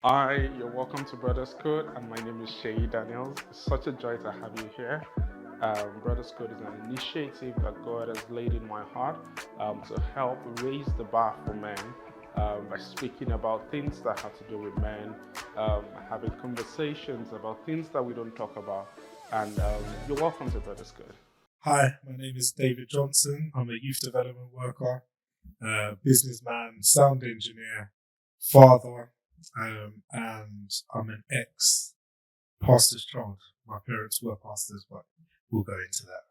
Hi, you're welcome to Brotherscode, and my name is Shay Daniels. It's such a joy to have you here. Brotherscode is an initiative that God has laid in my heart to help raise the bar for men by speaking about things that have to do with men, having conversations about things that we don't talk about. And you're welcome to Brotherscode. Hi, my name is David Johnson. I'm a youth development worker, businessman, sound engineer, father, and I'm an ex pastor's child. My parents were pastors, but we'll go into that.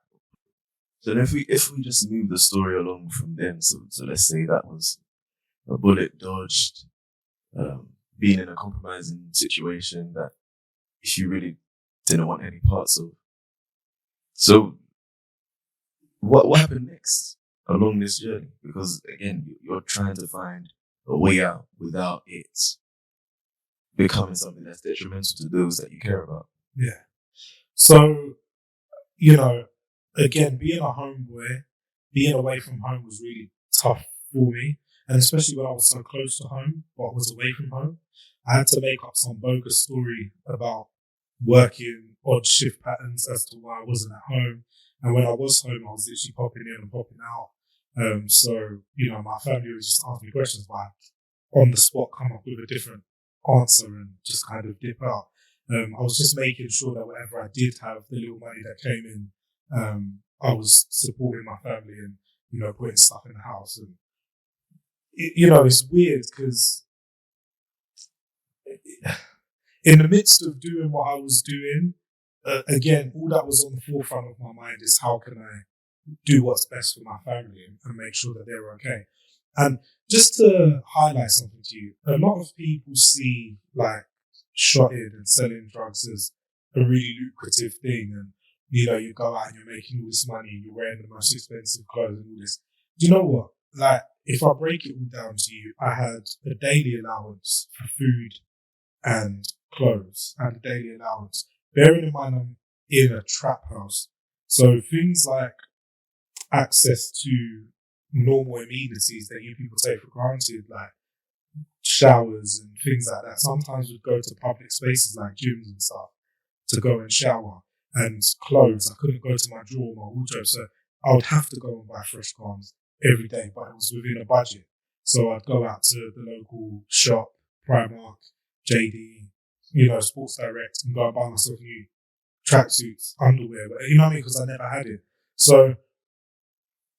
So then if we just move the story along from then, so let's say that was a bullet dodged, being in a compromising situation that if you really didn't want any parts of. So what happened next along this journey? Because again, you're trying to find a way out without it becoming something that's detrimental to those that you care about. Yeah. So, you know, again, being a homeboy, being away from home was really tough for me. And especially when I was so close to home, but was away from home, I had to make up some bogus story about working odd shift patterns as to why I wasn't at home. And when I was home, I was literally popping in and popping out. So, my family would just ask me questions, but I'd on the spot come up with a different answer and just kind of dip out. I was just making sure that whatever I did have, the little money that came in, I was supporting my family and, putting stuff in the house. And, it's weird because in the midst of doing what I was doing, again, all that was on the forefront of my mind is how can I do what's best for my family and make sure that they're okay. And just to highlight something to you, a lot of people see like shotting and selling drugs as a really lucrative thing. And, you go out and you're making all this money and you're wearing the most expensive clothes and all this. Do you know what? Like, if I break it all down to you, I had a daily allowance for food and clothes and a daily allowance. Bearing in mind I'm in a trap house. So things like access to normal amenities that you people take for granted, like showers and things like that. Sometimes we'd go to public spaces like gyms and stuff to go and shower, and clothes. I couldn't go to my drawer, my wardrobe, so I would have to go and buy fresh garments every day, but it was within a budget. So I'd go out to the local shop, Primark, JD, Sports Direct, and go and buy myself new tracksuits, underwear, you know what I mean? Because I never had it. So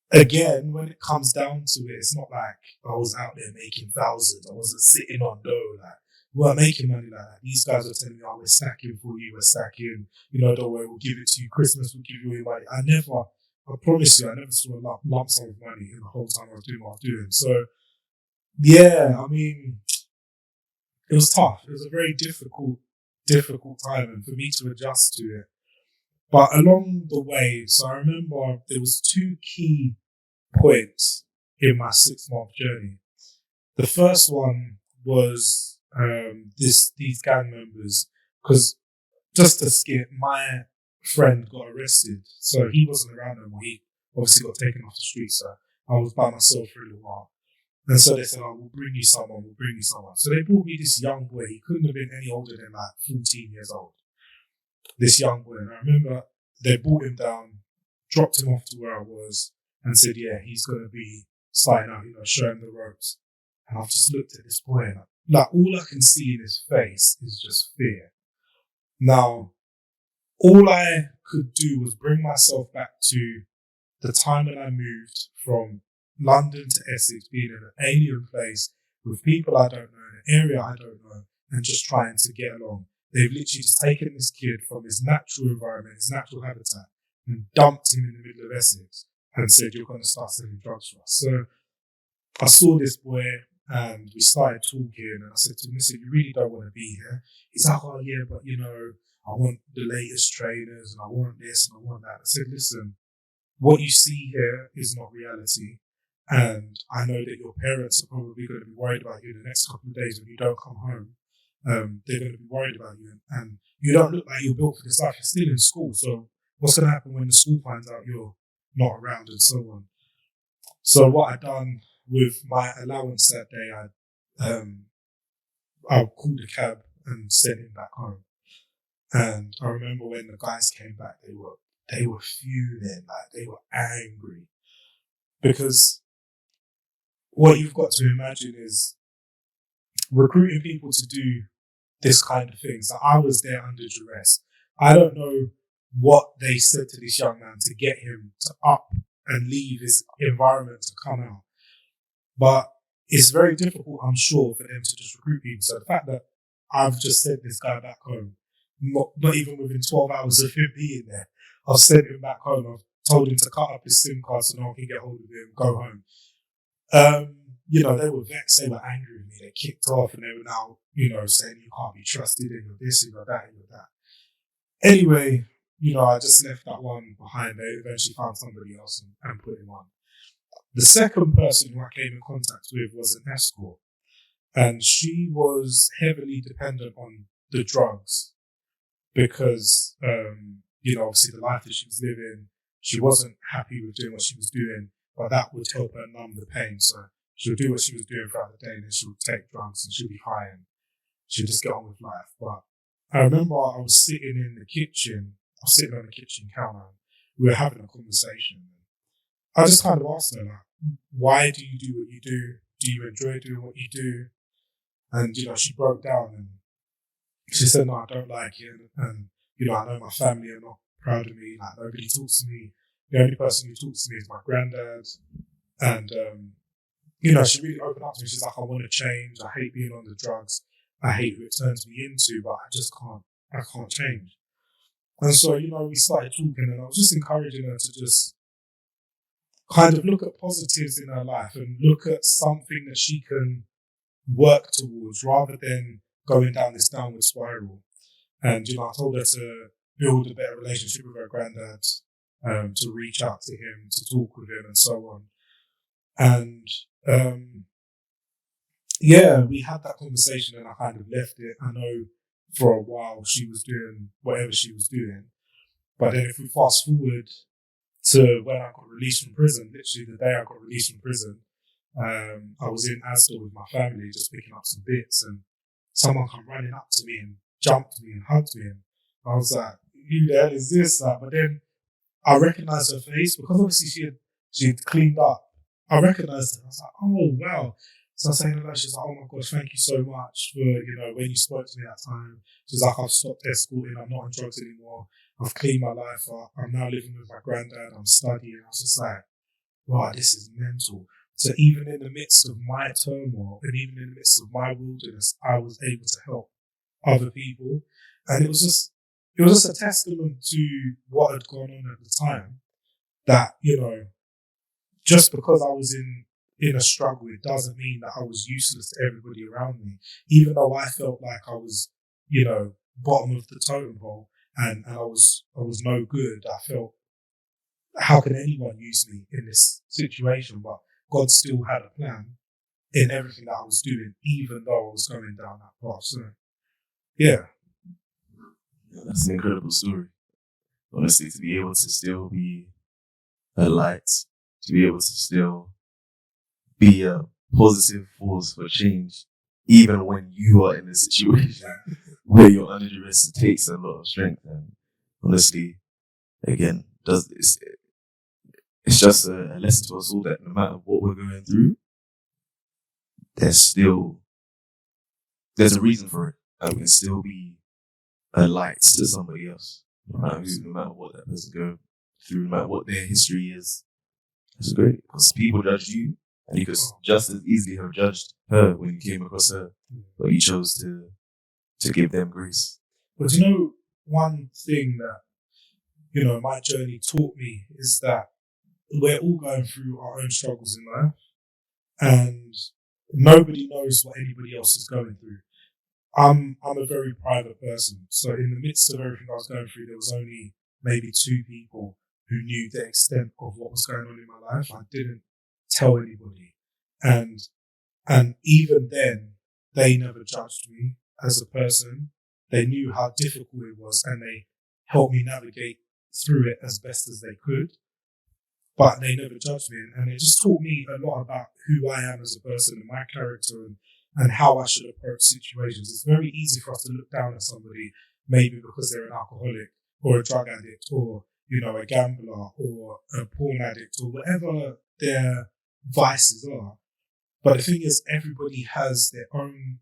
again, when it comes down to it, it's not like I was out there making thousands. I wasn't sitting on dough. Like, we weren't making money like that. These guys were telling me, "Oh, we're stacking for you. We're stacking. Don't worry, we'll give it to you. Christmas, we'll give you all your money." I promise you, I never saw a lump sum of money in the whole time I was doing what I was doing. So, yeah, I mean, it was tough. It was a very difficult time, and for me to adjust to it. But along the way, so I remember there was two key points in my 6 month journey. The first one was these gang members, because just to skip, my friend got arrested, so he wasn't around anymore. He obviously got taken off the street, so I was by myself for a little while. And so they said, "Oh, we'll bring you someone. We'll bring you someone." So they brought me this young boy. He couldn't have been any older than like 14 years old. This young boy, and I remember they brought him down, dropped him off to where I was, and said, "Yeah, he's going to be starting out, show him the ropes." And I've just looked at this boy, and like all I can see in his face is just fear. Now, all I could do was bring myself back to the time when I moved from London to Essex, being in an alien place with people I don't know, in an area I don't know, and just trying to get along. They've literally just taken this kid from his natural environment, his natural habitat, and dumped him in the middle of Essex and said, "You're going to start selling drugs for us." So I saw this boy and we started talking, and I said to him, "Listen, you really don't want to be here." He's like, "Oh yeah, but I want the latest trainers and I want this and I want that." I said, "Listen, what you see here is not reality. And I know that your parents are probably going to be worried about you in the next couple of days when you don't come home. They're going to be worried about you. And you don't look like you're built for this life. You're still in school. So what's going to happen when the school finds out you're not around and so on?" So what I done with my allowance that day, I called a cab and sent him back home. And I remember when the guys came back, they were fuming, like they were angry, because what you've got to imagine is recruiting people to do this kind of thing. So I was there under duress. I don't know what they said to this young man to get him to up and leave his environment to come out. But it's very difficult, I'm sure, for them to just recruit people. So the fact that I've just sent this guy back home, not even within 12 hours of him being there, I've sent him back home. I've told him to cut up his SIM card so no one can get hold of him, go home. They were vexed, they were angry with me, they kicked off, and they were now, saying you can't be trusted, and you're this, and you're that, and you're that. Anyway, I just left that one behind. They eventually found somebody else and put him on. The second person who I came in contact with was an escort, and she was heavily dependent on the drugs because, obviously the life that she was living, she wasn't happy with doing what she was doing, but that would help her numb the pain. So she'll do what she was doing throughout the day, and then she'll take drugs and she'll be high and she'll just get on with life. But I remember I was sitting on the kitchen counter, and we were having a conversation. I just kind of asked her, like, why do you do what you do? Do you enjoy doing what you do? And, she broke down and she said, no, I don't like it. And, I know my family are not proud of me. Like, nobody talks to me. The only person who talks to me is my granddad. And, she really opened up to me. She's like, I want to change. I hate being on the drugs. I hate who it turns me into, but I can't change. And so, we started talking, and I was just encouraging her to just kind of look at positives in her life and look at something that she can work towards rather than going down this downward spiral. And, I told her to build a better relationship with her granddad, to reach out to him, to talk with him, and so on. And, we had that conversation and I kind of left it. I know for a while she was doing whatever she was doing. But then if we fast forward to when I got released from prison, literally the day I got released from prison, I was in Asda with my family just picking up some bits, and someone come running up to me and jumped me and hugged me. And I was like, who the hell is this? But then I recognized her face because obviously she had cleaned up. I recognized her. I was like, oh, wow. So I was saying to her, she's like, oh my gosh, thank you so much for, when you spoke to me that time. She's like, I've stopped escorting. I'm not on drugs anymore. I've cleaned my life up. I'm now living with my granddad. I'm studying. I was just like, wow, this is mental. So even in the midst of my turmoil and even in the midst of my wilderness, I was able to help other people. And it was just a testament to what had gone on at the time that, just because I was in a struggle, it doesn't mean that I was useless to everybody around me. Even though I felt like I was, bottom of the totem pole and I was no good, I felt, how can anyone use me in this situation? But God still had a plan in everything that I was doing, even though I was going down that path. So, yeah. That's an incredible story. Honestly, to be able to still be a light, to be able to still be a positive force for change, even when you are in a situation where you're under duress, it takes a lot of strength. And honestly, again, it's just a lesson to us all that no matter what we're going through, there's a reason for it, and we can still be a light to somebody else, no matter what that person goes through, no matter what their history is. It's great because people judge you, and you could just as easily have judged her when you came across her, but you chose to give them grace. But one thing that my journey taught me is that we're all going through our own struggles in life, and nobody knows what anybody else is going through. I'm a very private person, so in the midst of everything I was going through, there was only maybe 2 people who knew the extent of what was going on in my life. I didn't tell anybody, and even then, they never judged me as a person. They knew how difficult it was, and they helped me navigate through it as best as they could. But they never judged me, and it just taught me a lot about who I am as a person and my character and how I should approach situations. It's very easy for us to look down at somebody, maybe because they're an alcoholic or a drug addict or, a gambler or a porn addict or whatever their vices are. But the thing is, everybody has their own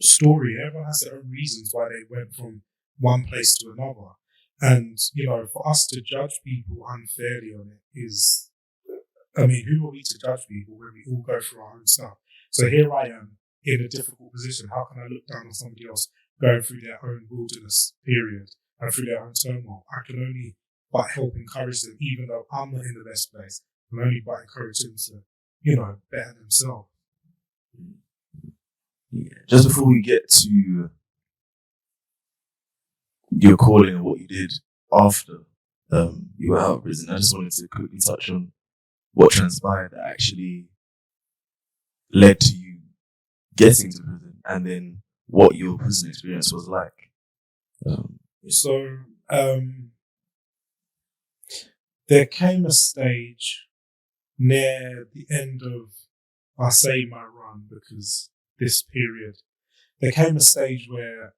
story. Everyone has their own reasons why they went from one place to another. And, for us to judge people unfairly on it is, who are we to judge people when we all go through our own stuff? So here I am in a difficult position. How can I look down on somebody else going through their own wilderness period and through their own turmoil? I can only but help encourage them, even though I'm not in the best place. I can only but encourage them to, better themselves. Yeah. Just before we get to your calling and what you did after you were out of prison, I just wanted to quickly touch on what transpired that actually led to you getting to prison, and then what your prison experience was like. There came a stage near the end of, I say my run because this period, there came a stage where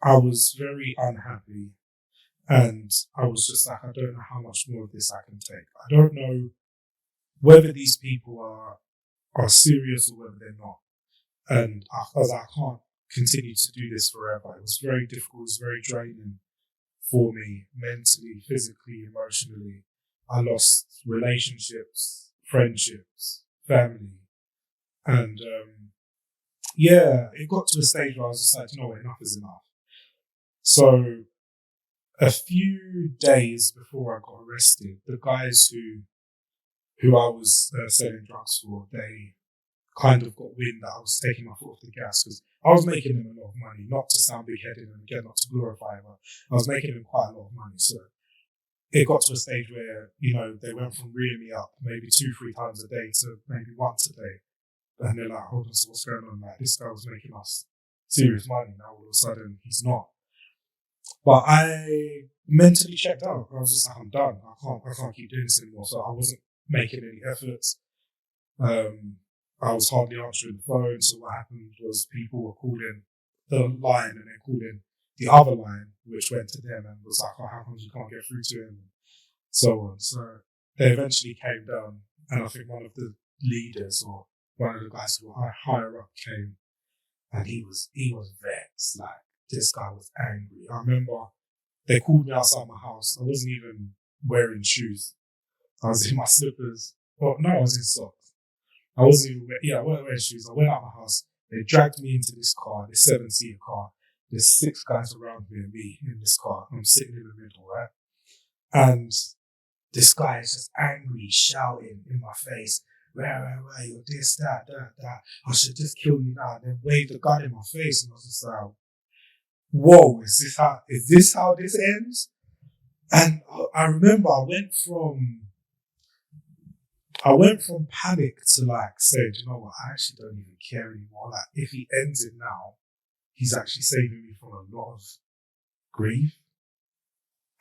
I was very unhappy and I was just like, I don't know how much more of this I can take. I don't know whether these people are serious or whether they're not. And I was like, I can't continue to do this forever. It was very difficult. It was very draining for me, mentally, physically, emotionally. I lost relationships, friendships, family. And it got to a stage where I was just like, enough is enough. So a few days before I got arrested, the guys who I was selling drugs for, they kind of got wind that I was taking my foot off the gas, because I was making them a lot of money, not to sound big-headed and again, not to glorify them. I was making them quite a lot of money. So it got to a stage where, they went from reeling me up maybe 2-3 times a day to maybe once a day. And they're like, hold on, so what's going on? Like, this guy was making us serious money. Now all of a sudden he's not. But I mentally checked out. I was just like, I'm done. I can't keep doing this anymore. So I wasn't making any efforts. I was hardly answering the phone. So what happened was people were calling the line and then calling the other line, which went to them and was like, oh, how come you can't get through to him? And so on. So they eventually came down, and I think one of the leaders or one of the guys who were higher up came, and he was vexed. Like, this guy was angry. I remember they called me outside my house. I wasn't even wearing shoes. I was in my slippers. Well, no, I was in socks. I wasn't even I wasn't wearing shoes. I went out my house. They dragged me into this car, this 7-seater car. There's 6 guys around me and me in this car. I'm sitting in the middle, right? And this guy is just angry, shouting in my face, where, you're this, that. I should just kill you now. And then waved the gun in my face, and I was just like, whoa, is this how this ends? And I remember I went from panic to like saying, you know what, I actually don't even care anymore. Like, if he ends it now, he's actually saving me from a lot of grief.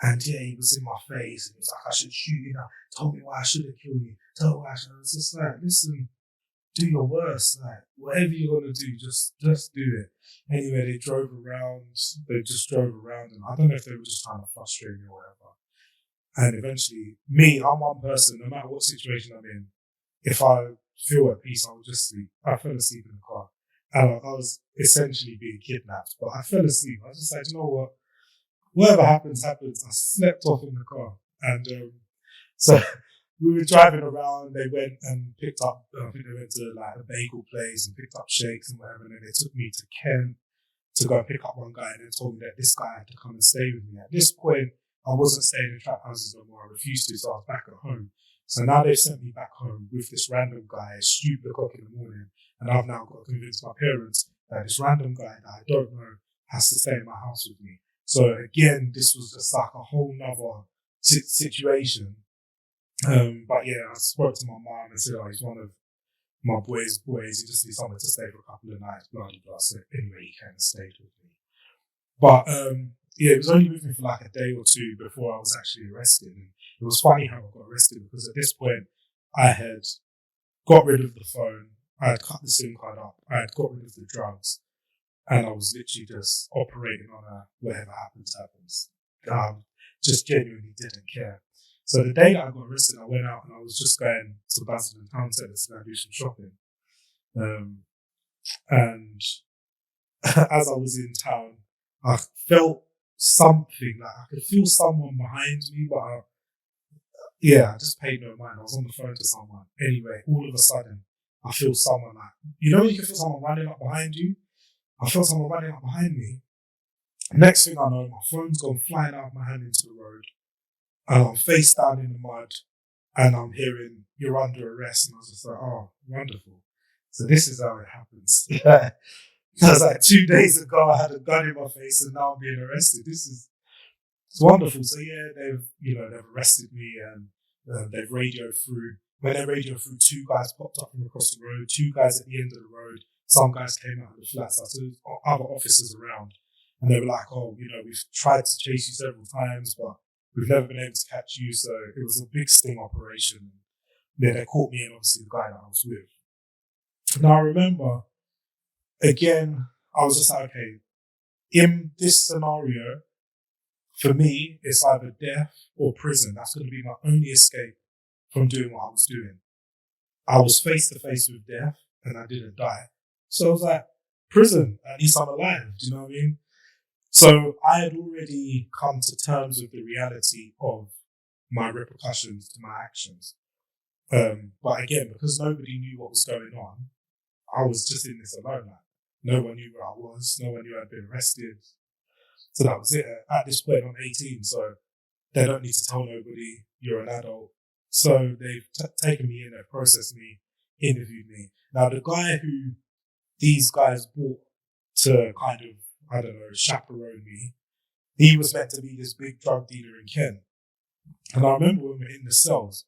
And he was in my face and he was like, I should shoot you now. Told me why I shouldn't kill you. Told me why I shouldn't. I was just like, listen, do your worst. Like, whatever you're going to do, just do it. Anyway, they drove around. And I don't know if they were just trying to frustrate me or whatever. And eventually, I'm one person, no matter what situation I'm in, if I feel at peace, I will just sleep. I fell asleep in the car. And I was essentially being kidnapped, but I fell asleep. I was just like, you know what? Whatever happens. I slept off in the car. And so we were driving around. They went and picked up, I think they went to like a bagel place and picked up shakes and whatever. And then they took me to Kent to go and pick up one guy, and then told me that this guy had to come and stay with me. At this point, I wasn't staying in trap houses no more. I refused to, so I was back at home. So now they've sent me back home with this random guy, stupid o'clock in the morning. And I've now got to convince my parents that this random guy that I don't know has to stay in my house with me. So again, this was just like a whole nother situation. But yeah, I spoke to my mom and said, oh, he's one of my boys. He just needs someone to stay for a couple of nights, blah, blah, blah. So anyway, he kind of stayed with me. But it was only with me for like a day or two before I was actually arrested. And it was funny how I got arrested, because at this point I had got rid of the phone. I had cut the SIM card up. I had got rid of the drugs. And I was literally just operating on a whatever happens, happens. Just genuinely didn't care. So the day that I got arrested, I went out and I was just going to Basildon Town Centre to go do some shopping. And as I was in town, I felt something, like I could feel someone behind me, but I just paid no mind. I was on the phone to someone. Anyway, all of a sudden, I feel someone like, when you can feel someone running up behind you? I felt someone running up behind me. Next thing I know, my phone's gone flying out of my hand into the road. And I'm face down in the mud. And I'm hearing, "You're under arrest." And I was just like, oh, wonderful. So this is how it happens. That was like 2 days ago, I had a gun in my face and now I'm being arrested. It's wonderful. So they've arrested me and they've radioed through. When they radioed through, 2 guys popped up from across the road, 2 guys at the end of the road. Some guys came out of the flats. So there was other officers around. And they were like, "Oh, we've tried to chase you several times, but we've never been able to catch you." So it was a big sting operation. Then they caught me and obviously the guy that I was with. Now I remember, again, I was just like, okay, in this scenario, for me, it's either death or prison. That's going to be my only escape from doing what I was doing. I was face to face with death and I didn't die. So I was like, prison, at least I'm alive. Do you know what I mean? So I had already come to terms with the reality of my repercussions to my actions. But again, because nobody knew what was going on, I was just in this alone. Like, no one knew where I was. No one knew I'd been arrested. So that was it. At this point, I'm 18, so they don't need to tell nobody you're an adult. So they've taken me in, they've processed me, interviewed me. Now, the guy who these guys brought to kind of, chaperone me, he was meant to be this big drug dealer in Kent. And I remember when we were in the cells,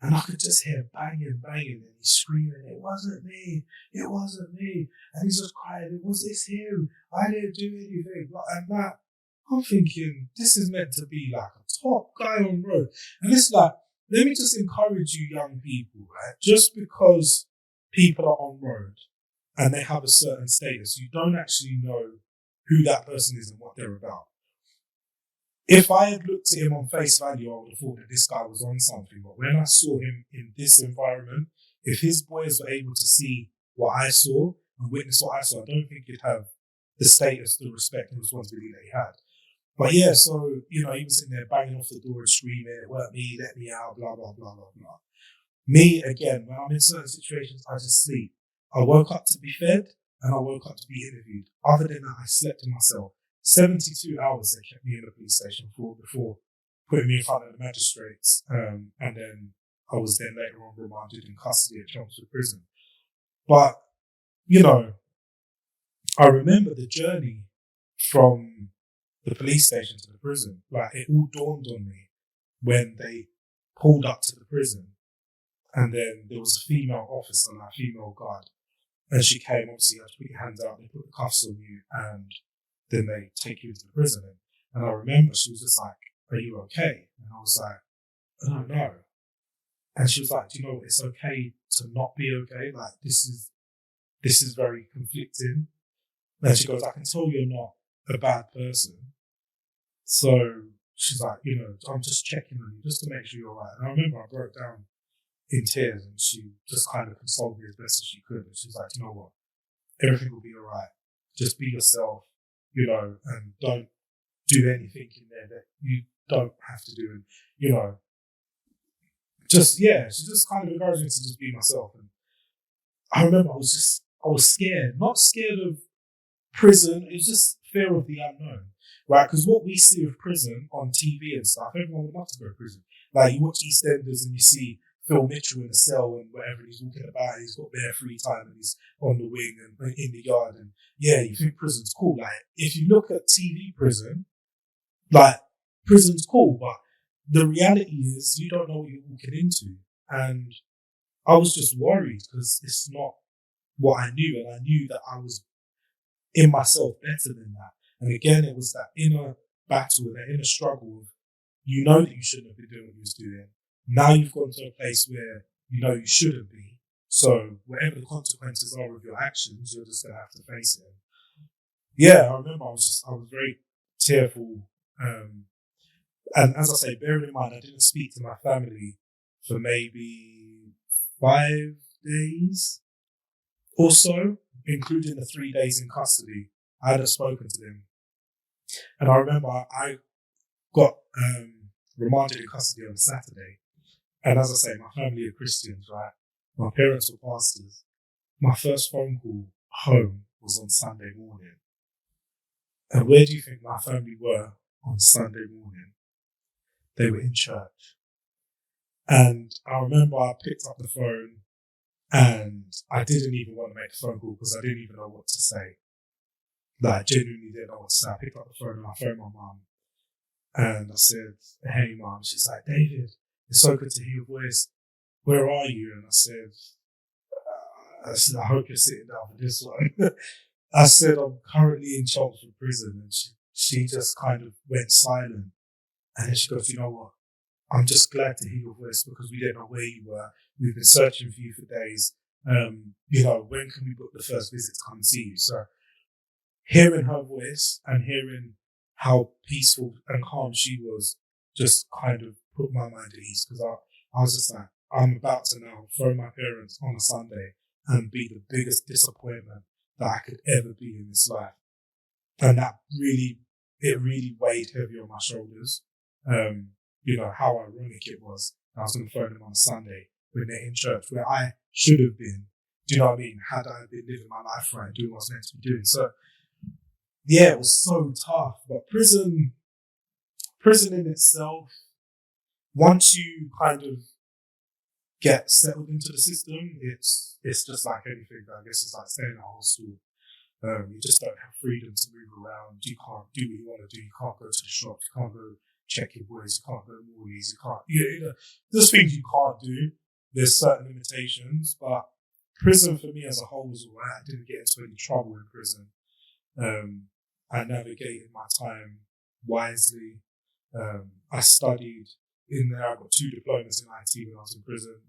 and I could just hear banging, and he's screaming, "It wasn't me, it wasn't me." And he's just crying, it's him, I didn't do anything. And that, I'm thinking, this is meant to be like a top guy on road. And it's like, let me just encourage you young people, right? Just because people are on road and they have a certain status, you don't actually know who that person is and what they're about. If I had looked at him on face value, I would have thought that this guy was on something. But when I saw him in this environment, if his boys were able to see what I saw and witness what I saw, I don't think he'd have the status, the respect and responsibility that he had. But yeah, so, he was in there banging off the door and screaming, "It weren't me, let me out, blah, blah, blah, blah, blah." Me, again, when I'm in certain situations, I just sleep. I woke up to be fed and I woke up to be interviewed. Other than that, I slept in my cell. 72 hours they kept me in the police station before putting me in front of the magistrates. And then I was then later on remanded in custody at Chelmsford Prison. But, I remember the journey from the police station to the prison. Like, it all dawned on me when they pulled up to the prison. And then there was a female officer, like a female guard. And she came, obviously, you have to put your hands out, they put the cuffs on you, and then they take you into the prison. And I remember she was just like, "Are you okay?" And I was like, "I don't know." And she was like, "Do you know, it's okay to not be okay. Like, this is very conflicting." And she goes, "I can tell you're not a bad person. So," she's like, "I'm just checking on you just to make sure you're all right." And I remember I broke down in tears and she just kind of consoled me as best as she could. And she was like, "You know what? Everything will be all right. Just be yourself, and don't do anything in there that you don't have to do." And, she just kind of encouraged me to just be myself. And I remember I was scared, not scared of prison. It was just fear of the unknown, right? Because what we see of prison on TV and stuff, everyone would love to go to prison. Like, you watch EastEnders and you see Phil Mitchell in a cell and whatever, he's walking about, he's got bare free time and he's on the wing and in the yard, and yeah, you think prison's cool. Like, if you look at TV prison, like, prison's cool, but the reality is you don't know what you're walking into. And I was just worried because it's not what I knew, and I knew that I was in myself better than that. And again, it was that inner battle, that inner struggle of, that you shouldn't have been doing what you was doing. Now you've gone to a place where you shouldn't be, So whatever the consequences are of your actions, you're just going to have to face it. Yeah, I remember I was very tearful. And as I say, bearing in mind, I didn't speak to my family for maybe 5 days or so, including the 3 days in custody. I hadn't spoken to them. And I remember I got remanded in custody on a Saturday. And as I say, my family are Christians, right? My parents were pastors. My first phone call home was on Sunday morning. And where do you think my family were on Sunday morning? They were in church. And I remember I picked up the phone and I didn't even want to make the phone call because I didn't even know what to say. Like, I genuinely didn't know what to say. I picked up the phone and I phoned my mum. And I said, "Hey, mum." She's like, "David, it's so good to hear your voice. Where are you?" And I said, "I hope you're sitting down for this one." I said, "I'm currently in Chelmsford prison." And she just kind of went silent. And then she goes, "You know what? I'm just glad to hear your voice because we didn't know where you were. We've been searching for you for days. When can we book the first visit to come and see you?" So hearing her voice and hearing how peaceful and calm she was just kind of put my mind at ease because I was just like, I'm about to now phone my parents on a Sunday and be the biggest disappointment that I could ever be in this life. And that really weighed heavy on my shoulders. How ironic it was. I was going to phone them on a Sunday when they're in church where I should have been. Do you know what I mean? Had I been living my life right, doing what I was meant to be doing. So, yeah, it was so tough. But prison in itself, once you kind of get settled into the system, it's just like anything. I guess it's like staying in a hostel. You just don't have freedom to move around. You can't do what you want to do. You can't go to the shops. You can't go check your boys. You can't go to movies. You can't. There's things you can't do. There's certain limitations, but prison for me as a whole was alright. I didn't get into any trouble in prison. I navigated my time wisely. I studied in there. I got 2 diplomas in IT when I was in prison.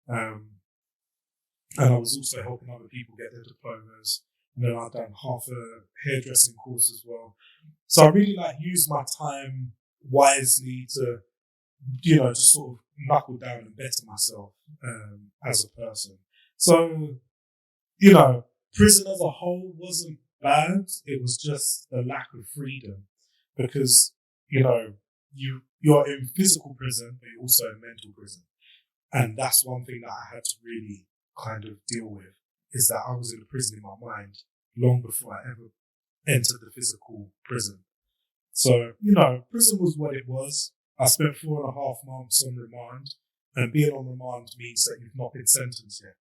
And I was also helping other people get their diplomas. And then I've done half a hairdressing course as well. So I really used my time wisely to, just sort of knuckle down and better myself as a person. So, prison as a whole wasn't bad. It was just a lack of freedom because, you're in physical prison, but you're also in mental prison. And that's one thing that I had to really kind of deal with, is that I was in a prison in my mind long before I ever entered the physical prison. So, prison was what it was. I spent 4.5 months on remand, and being on remand means that you've not been sentenced yet.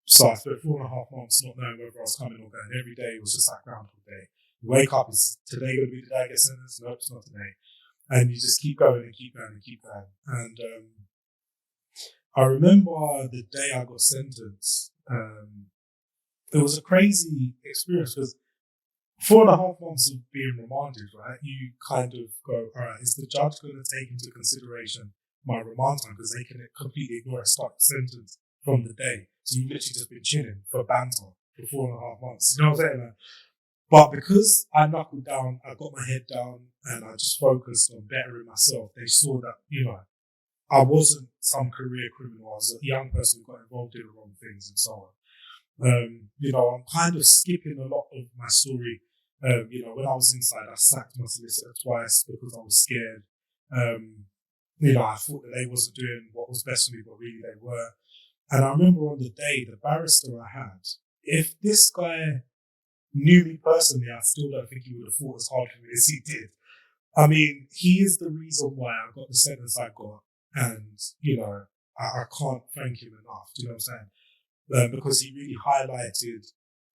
So I spent 4.5 months not knowing whether I was coming or going. Every day was just like Groundhog Day. You wake up, is today going to be the day I get sentenced? Nope, it's not today. And you just keep going and keep going and keep going. And I remember the day I got sentenced, it was a crazy experience because 4.5 months of being remanded, right? You kind of go, all right, is the judge going to take into consideration my remand time? Because they can completely ignore a start sentence from the day. So you've literally just been chilling for banter for 4.5 months. You know what I'm saying? But because I knuckled down, I got my head down and I just focused on bettering myself, they saw that, I wasn't some career criminal. I was a young person who got involved in the wrong things and so on. I'm kind of skipping a lot of my story. When I was inside, I sacked my solicitor twice because I was scared. I thought that they wasn't doing what was best for me, but really they were. And I remember on the day, the barrister I had, if this guy knew me personally, I still don't think he would have fought as hard for me as he did. I mean, he is the reason why I got the sentence I got. And, I can't thank him enough. Do you know what I'm saying? Because he really highlighted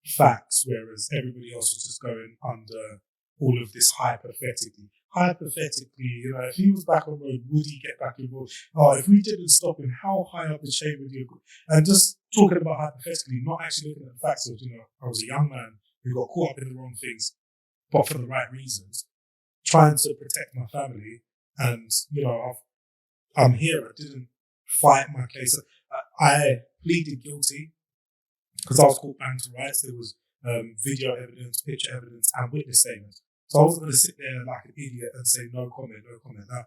facts, whereas everybody else was just going under all of this hypothetically. Hypothetically, if he was back on the road, would he get back involved? Oh, if we didn't stop him, how high up the chain would he go? And just talking about hypothetically, not actually looking at the facts of, I was a young man who got caught up in the wrong things, but for the right reasons, trying to protect my family. And, I'm here. I didn't fight my case. I pleaded guilty because I was caught bang to rights. There was video evidence, picture evidence, and witness statements. So I wasn't going to sit there like an idiot and say no comment. Now,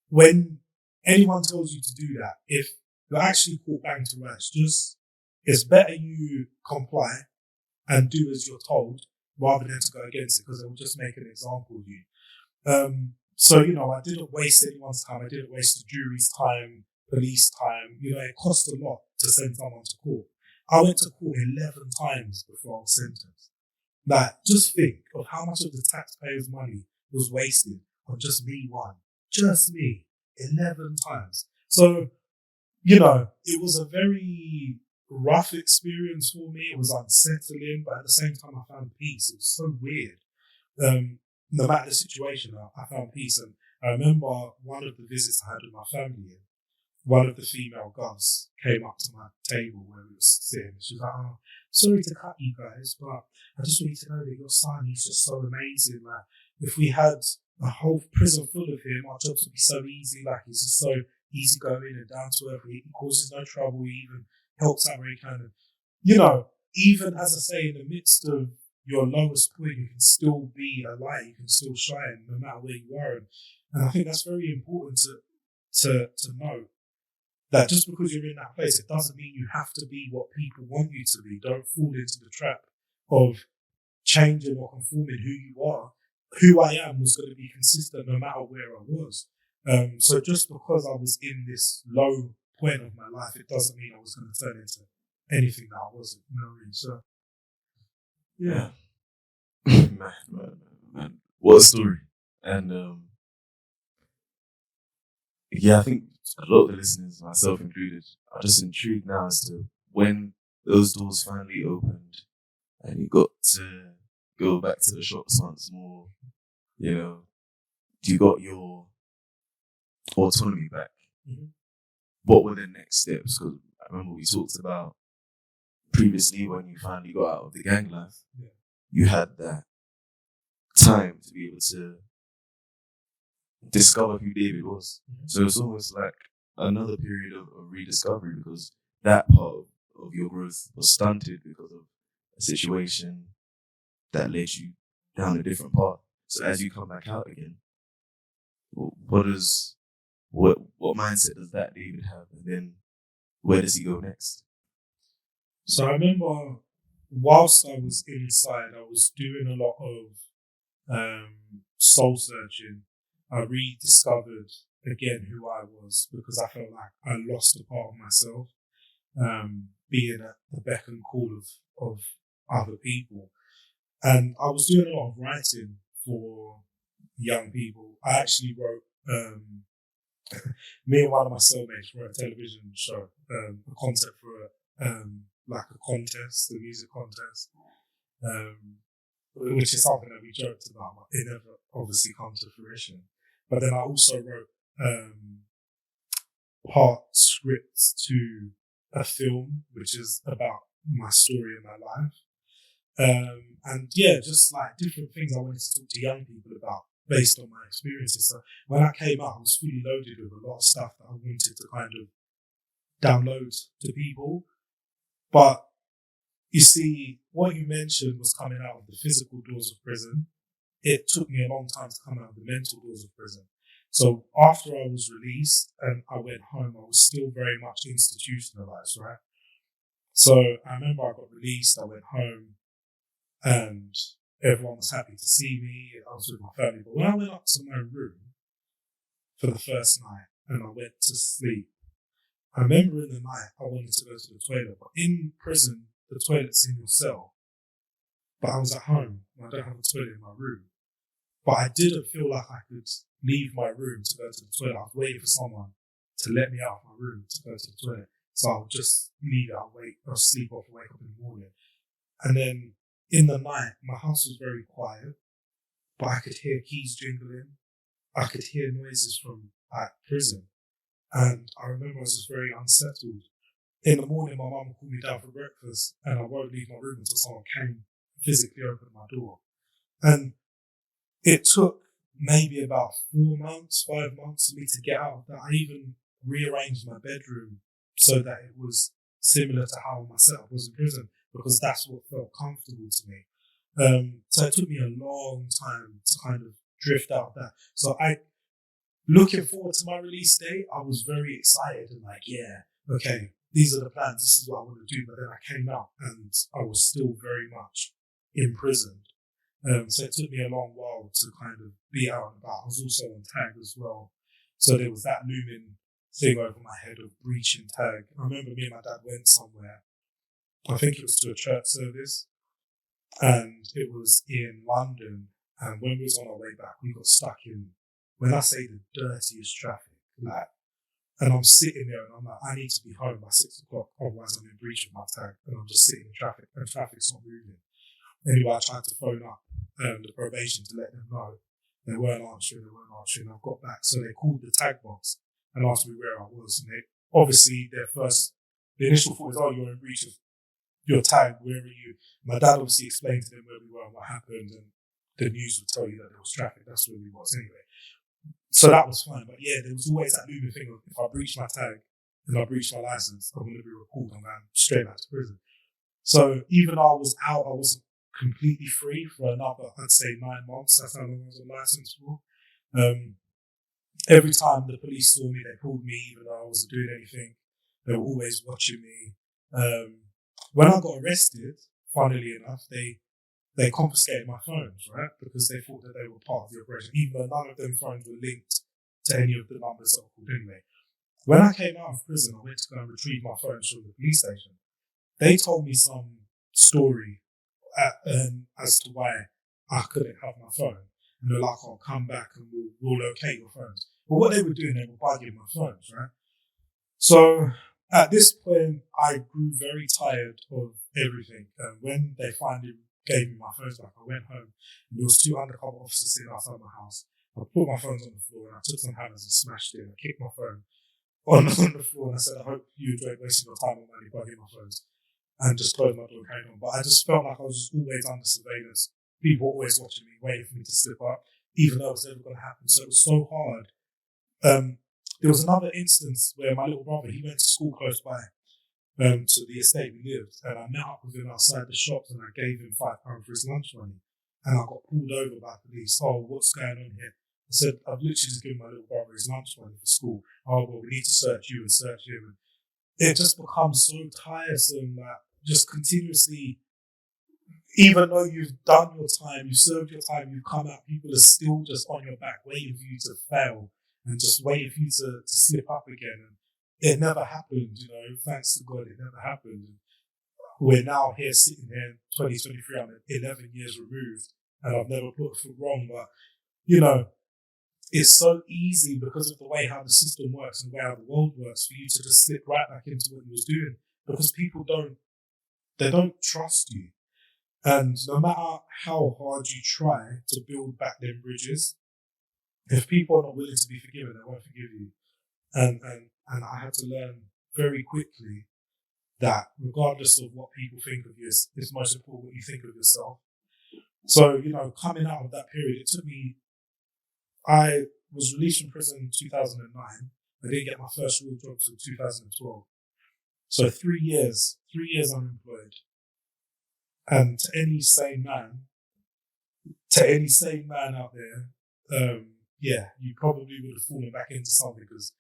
when anyone tells you to do that, if you're actually caught bang to rights, it's better you comply and do as you're told rather than to go against it, because it will just make an example of you. So, I didn't waste anyone's time. I didn't waste the jury's time, police time. It cost a lot to send someone to court. I went to court 11 times before I was sentenced. Like, just think of how much of the taxpayers' money was wasted on just me one. Just me. 11 times. So, it was a very rough experience for me. It was unsettling, but at the same time, I found peace. It was so weird. No matter the situation, I found peace. And I remember one of the visits I had with my family, one of the female govs came up to my table where we were sitting. She was like, "Oh, sorry to cut you guys, but I just want you to know that your son, he's just so amazing. Like, if we had a whole prison full of him, our jobs would be so easy. Like, he's just so easygoing and down to earth. He causes no trouble. He even helps out where he can." And, even as I say, in the midst of your lowest point, you can still be a light. You can still shine no matter where you are. And I think that's very important to know. That just because you're in that place, it doesn't mean you have to be what people want you to be. Don't fall into the trap of changing or conforming who you are. Who I am was going to be consistent no matter where I was. So just because I was in this low point of my life, it doesn't mean I was going to turn into anything that I wasn't. So, yeah. man. What a story. And I think a lot of the listeners, myself included, are just intrigued now as to when those doors finally opened and you got to go back to the shops once more. You got your autonomy back. Mm-hmm. What were the next steps? Because I remember we talked about previously when you finally got out of the gang life, you had that time to be able to discover who David was. Mm-hmm. So it's almost like another period of rediscovery, because that part of your growth was stunted because of a situation that led you down a different path. So as you come back out again, what mindset does that David have, and then where does he go next? So I remember whilst I was inside, I was doing a lot of soul searching. I rediscovered again who I was, because I felt like I lost a part of myself, being at the beck and call of other people. And I was doing a lot of writing for young people. I actually wrote, me and one of my cellmates wrote a television show, a concept for like a contest, a music contest, which is something that we joked about, but it never obviously come to fruition. But then I also wrote part scripts to a film, which is about my story and my life. And just like different things I wanted to talk to young people about based on my experiences. So when I came out, I was fully loaded with a lot of stuff that I wanted to kind of download to people. But you see, what you mentioned was coming out of the physical doors of prison. It took me a long time to come out of the mental doors of prison. So after I was released and I went home, I was still very much institutionalized, right? So I remember I got released, I went home, and everyone was happy to see me. I was with my family. But when I went up to my room for the first night and I went to sleep, I remember in the night I wanted to go to the toilet. But in prison, the toilet's in your cell. But I was at home and I don't have a toilet in my room. But I didn't feel like I could leave my room to go to the toilet. I was waiting for someone to let me out of my room to go to the toilet. So I would just leave it, I'll sleep off and wake up in the morning. And then in the night, my house was very quiet, but I could hear keys jingling. I could hear noises from prison. And I remember I was just very unsettled. In the morning, my mum called me down for breakfast and I won't leave my room until someone came and physically opened my door. And it took maybe about 5 months for me to get out of that. I even rearranged my bedroom so that it was similar to how my setup was in prison, because that's what felt comfortable to me. So it took me a long time to kind of drift out of that. So looking forward to my release date, I was very excited and like, yeah, okay, these are the plans, this is what I want to do. But then I came out and I was still very much imprisoned. So it took me a long while to kind of be out and about. I was also on tag as well. So there was that looming thing over my head of breaching tag. I remember me and my dad went somewhere. I think it was to a church service. And it was in London. And when we was on our way back, we got stuck in, when I say the dirtiest traffic, like, and I'm sitting there and I'm like, I need to be home by 6 o'clock, otherwise I'm in breach of my tag. And I'm just sitting in traffic and traffic's not moving. Anyway, I tried to phone up the probation to let them know. They weren't answering. I've got back. So they called the tag box and asked me where I was. And they, obviously, the initial thought was, oh, you're in breach of your tag, where are you? My dad obviously explained to them where we were and what happened. And the news would tell you that there was traffic. That's where we was anyway. So that was fine. But yeah, there was always that looming thing of, if I breach my tag and I breach my license, I'm going to be recalled. I'm going straight back to prison. So even though I was out, I wasn't completely free for another, I'd say 9 months. That's how long I was on license for. Every time the police saw me, they pulled me, even though I wasn't doing anything. They were always watching me. When I got arrested, funnily enough, they confiscated my phones, right? Because they thought that they were part of the operation, even though none of them phones were linked to any of the numbers that were called anyway. When I came out of prison, I went to go and retrieve my phones from the police station. They told me some story as to why I couldn't have my phone. And they're like, I'll come back and we'll locate your phones. But what they were doing, they were bugging my phones, right? So at this point, I grew very tired of everything. And when they finally gave me my phones back, I went home and there was 2 undercover officers sitting outside my house. I put my phones on the floor and I took some hammers and smashed it and I kicked my phone on the floor and I said, I hope you enjoyed wasting your time and money bugging my phones. And just closed my door and carried on. But I just felt like I was always under surveillance. People were always watching me, waiting for me to slip up, even though it was never going to happen. So it was so hard. There was another instance where my little brother, he went to school close by to the estate we lived. And I met up with him outside the shops and I gave him £5 for his lunch money. And I got pulled over by police. Oh, what's going on here? I said, I've literally just given my little brother his lunch money for school. Oh, well, we need to search you and search him. And it just becomes so tiresome that just continuously, even though you've done your time, you've served your time, you've come out, people are still just on your back waiting for you to fail and just waiting for you to slip up again. And it never happened, thanks to God, it never happened. We're now here sitting here in 2023, I'm 11 years removed and I've never put a foot wrong, but it's so easy because of the way how the system works and the way how the world works for you to just slip right back into what you was doing, because people don't trust you. And no matter how hard you try to build back them bridges, if people are not willing to be forgiven, they won't forgive you. And I had to learn very quickly that regardless of what people think of you, it's most important what you think of yourself. So, coming out of that period, it took me, I was released from prison in 2009. I didn't get my first real job until 2012. So 3 years unemployed. And to any sane man out there, you probably would have fallen back into something because,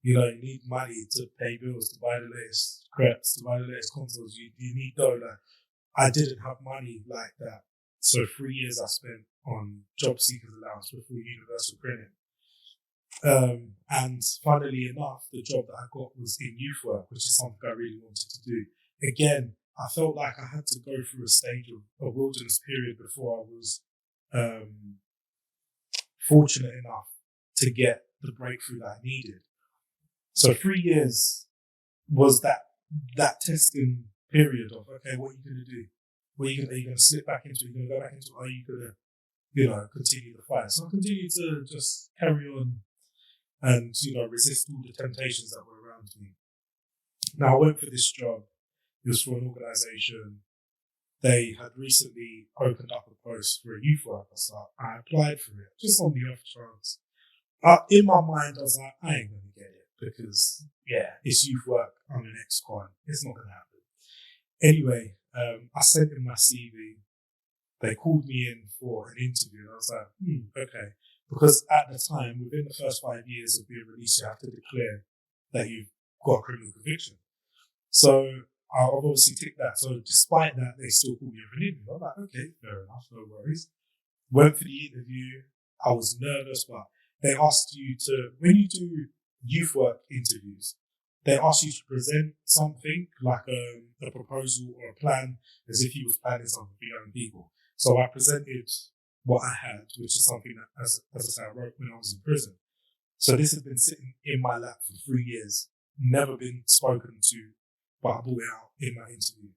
you need money to pay bills, to buy the latest creps, to buy the latest consoles. You need dough. I didn't have money like that. So 3 years I spent on job seekers allowance before universal credit. And funnily enough, the job that I got was in youth work, which is something I really wanted to do. Again, I felt like I had to go through a stage of a wilderness period before I was fortunate enough to get the breakthrough that I needed. So 3 years was that testing period of, okay, what are you going to do? Are you going to slip back into it? Are you going to go back into it? Are you going to, continue the fight? So I continued to just carry on and, resist all the temptations that were around me. Now, I went for this job. It was for an organisation. They had recently opened up a post for a youth worker, so I applied for it, just on the off chance. In my mind, I was like, I ain't going to get it because, it's youth work. I'm an ex-con. It's not going to happen. Anyway, I sent in my CV. They called me in for an interview. And I was like, okay. Because at the time, within the first 5 years of being released, you have to declare that you've got a criminal conviction. So I've obviously ticked that. So despite that, they still called me for an interview. I'm like, okay, fair enough, no worries. Went for the interview. I was nervous, but they asked you to, when you do youth work interviews, they ask you to present something like a proposal or a plan as if you was planning something for young people. So I presented what I had, which is something that, as I say, I wrote when I was in prison. So this has been sitting in my lap for 3 years, never been spoken to, but I brought it out in my interview.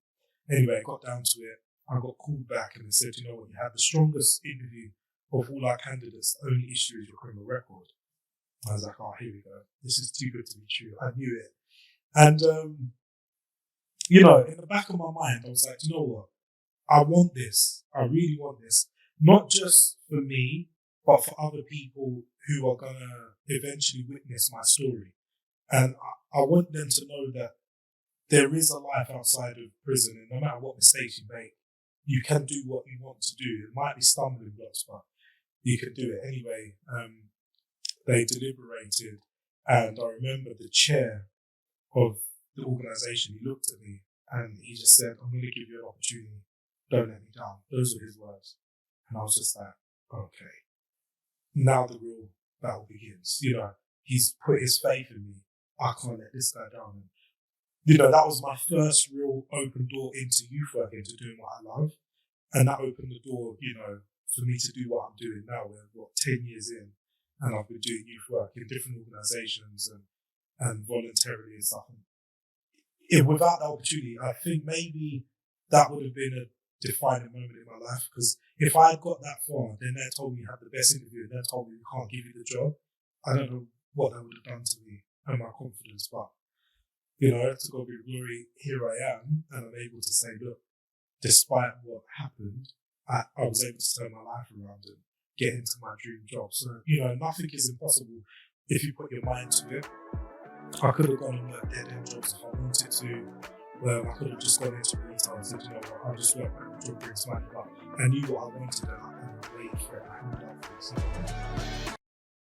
Anyway, I got down to it. I got called back and they said, you know what, you had the strongest interview of all our candidates. The only issue is your criminal record. I was like, oh, here we go. This is too good to be true. I knew it. And, you know, in the back of my mind, I was like, you know what? I want this. I really want this. Not just for me, but for other people who are going to eventually witness my story. And I want them to know that there is a life outside of prison, and no matter what mistakes you make, you can do what you want to do. It might be stumbling blocks, but you can do it. Anyway, they deliberated, and I remember the chair of the organisation, he looked at me and he just said, I'm going to give you an opportunity. Don't let me down. Those were his words. And I was just like, okay, now the real battle begins. You know, he's put his faith in me. I can't let this guy down. And, you know, that was my first real open door into youth work, into doing what I love. And that opened the door, you know, for me to do what I'm doing now. We're 10 years in, and I've been doing youth work in different organisations and voluntarily and stuff. And without that opportunity, I think maybe that would have been a defining moment in my life, because if I had got that far, then they told me you had the best interview, and they told me we can't give you the job, I don't know what that would have done to me and my confidence. But, you know, to God be the glory, here I am, and I'm able to say, look, despite what happened, I was able to turn my life around and get into my dream job. So, you know, nothing is impossible if you put your mind to it. I could have gone and worked dead-end jobs if I wanted to. I could have just gone into retail and said, you know what, I'll just work my job brings money. But I knew what I wanted and I waited for it. I held out for it. So